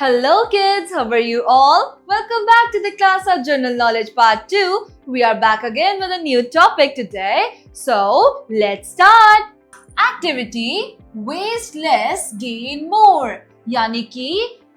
Hello kids, how are you all? Welcome back to the class of General Knowledge Part 2. We are back again with a new topic today. So, let's start. Activity Waste less, gain more. यानी कि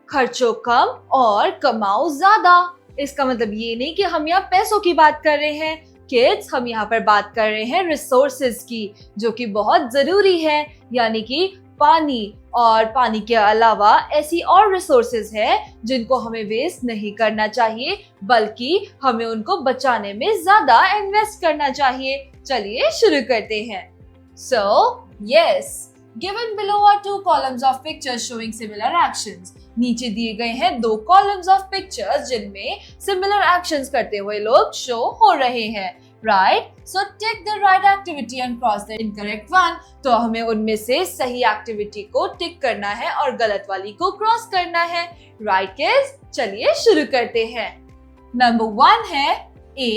खर्चो कम और कमाओ ज्यादा. इसका मतलब ये नहीं कि हम यहाँ पैसों की बात कर रहे हैं. किड्स, हम यहाँ पर बात कर रहे हैं रिसोर्सेज की, जो कि बहुत जरूरी है. यानी कि पानी और पानी के अलावा ऐसी और रिसोर्सेज है जिनको हमें वेस्ट नहीं करना चाहिए, बल्कि हमें उनको बचाने में ज्यादा इन्वेस्ट करना चाहिए. चलिए शुरू करते हैं. So, yes, given below are two columns of pictures showing similar actions. नीचे दिए गए हैं दो columns of pictures जिनमें similar actions करते हुए लोग show हो रहे हैं. Right? So take the right activity and cross the incorrect one. तो हमें उनमें से सही एक्टिविटी को टिक करना है और गलत वाली को क्रॉस करना है. Right kids? चलिए शुरू करते हैं. नंबर 1 है A,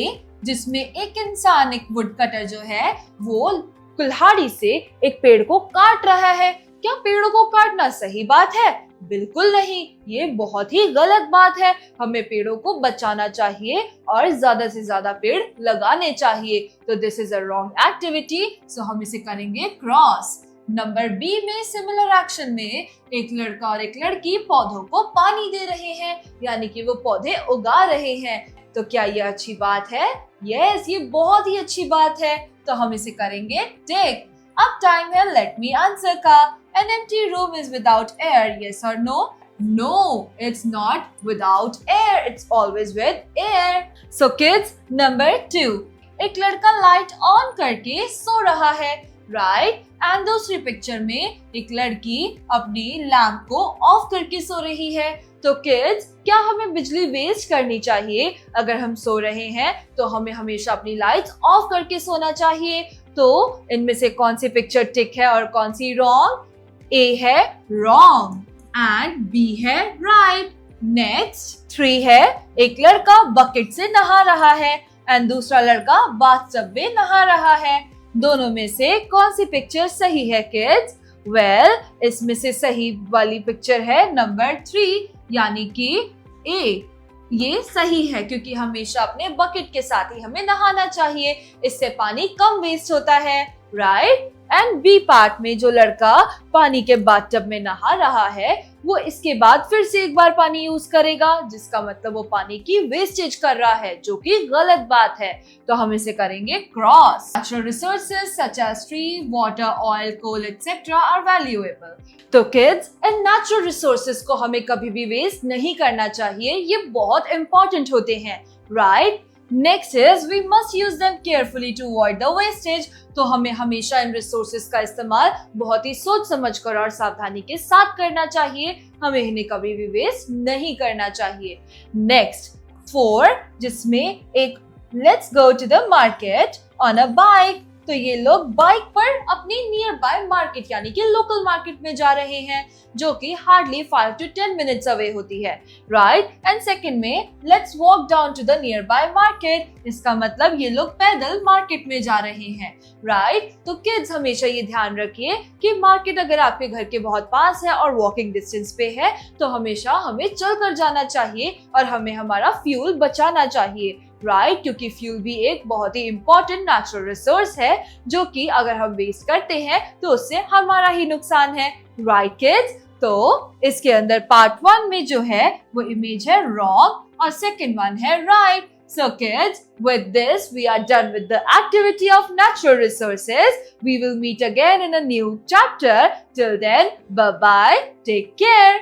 जिसमें एक इंसान, एक वुड कटर जो है, वो कुल्हाड़ी से एक पेड़ को काट रहा है. क्या पेड़ों को काटना सही बात है? बिल्कुल नहीं, ये बहुत ही गलत बात है. हमें पेड़ों को बचाना चाहिए और ज्यादा से ज्यादा पेड़ लगाने चाहिए. तो this is a wrong activity, so हम इसे करेंगे क्रॉस. नंबर बी में सिमिलर एक्शन में एक लड़का और एक लड़की पौधों को पानी दे रहे हैं, यानी कि वो पौधे उगा रहे हैं. तो क्या ये अच्छी बात है? यस, ये बहुत ही अच्छी बात है. तो हम इसे करेंगे टिक. अब टाइम है लेट मी आंसर का. An empty room is without air, yes or no? No, it's not without air. It's always with air. So kids, number 2. एक लड़का लाइट ऑन करके सो रहा है, right? And दूसरी पिक्चर में एक लड़की अपनी लैम्प को ऑफ करके सो रही है. तो किड्स, क्या हमें बिजली वेस्ट करनी चाहिए? अगर हम सो रहे हैं तो हमें हमेशा अपनी लाइट्स ऑफ करके सोना चाहिए. तो इनमें से कौन सी पिक्चर टिक है और कौन सी रॉन्ग? A है wrong and B है right. Next 3 है एक लड़का बकेट से नहा रहा है and दूसरा लड़का बाथटब में नहा रहा है. दोनों में से कौन सी पिक्चर सही है किड्स? Well, इसमें से सही वाली पिक्चर है नंबर 3, यानी कि A. ये सही है क्योंकि हमेशा अपने बकेट के साथ ही हमें नहाना चाहिए, इससे पानी कम वेस्ट होता है, राइट? एंड बी पार्ट में जो लड़का पानी के बाथटब में नहा रहा है, वो इसके बाद फिर से एक बार पानी यूज करेगा, जिसका मतलब वो पानी की वेस्टेज कर रहा है, जो कि गलत बात है. तो हम इसे करेंगे cross. Natural resources such as tree, water, oil, coal etcetera are valuable. तो किड्स, इन नेचुरल रिसोर्सेज को हमें कभी भी वेस्ट नहीं करना चाहिए. ये बहुत इंपॉर्टेंट होते हैं, right? Next is we must use them carefully to avoid the wastage. तो हमें हमेशा इन रिसोर्सेज का इस्तेमाल बहुत ही सोच समझकर और सावधानी के साथ करना चाहिए. हमें इन्हें कभी भी वेस्ट नहीं करना चाहिए. Next 4, जिसमें एक let's go to the market on a bike. तो ये लोग बाइक पर अपनी नियर बाय मार्केट यानी कि लोकल मार्केट में जा रहे हैं, जो कि हार्डली 5 to 10 मिनट्स अवे होती है, राइट? एंड सेकंड में let's walk down to the nearby market. इसका मतलब ये लोग पैदल मार्केट में जा रहे हैं, राइट? तो किड्स, हमेशा ये ध्यान रखिए कि मार्केट अगर आपके घर के बहुत पास है और वॉकिंग डिस्टेंस पे है, तो हमेशा हमें चलकर जाना चाहिए और हमें हमारा फ्यूल बचाना चाहिए, राइट? क्योंकि फ्यूल भी एक बहुत ही इंपॉर्टेंट नेचुरल रिसोर्स है, जो कि अगर हम वेस्ट करते हैं तो उससे हमारा ही नुकसान है, राइट किड्स? तो इसके अंदर पार्ट 1 में जो है वो इमेज है रॉन्ग और सेकंड वन है right. So kids, with this we are done with the activity of natural resources. We will meet again in a new chapter. Till then, bye bye. Take care.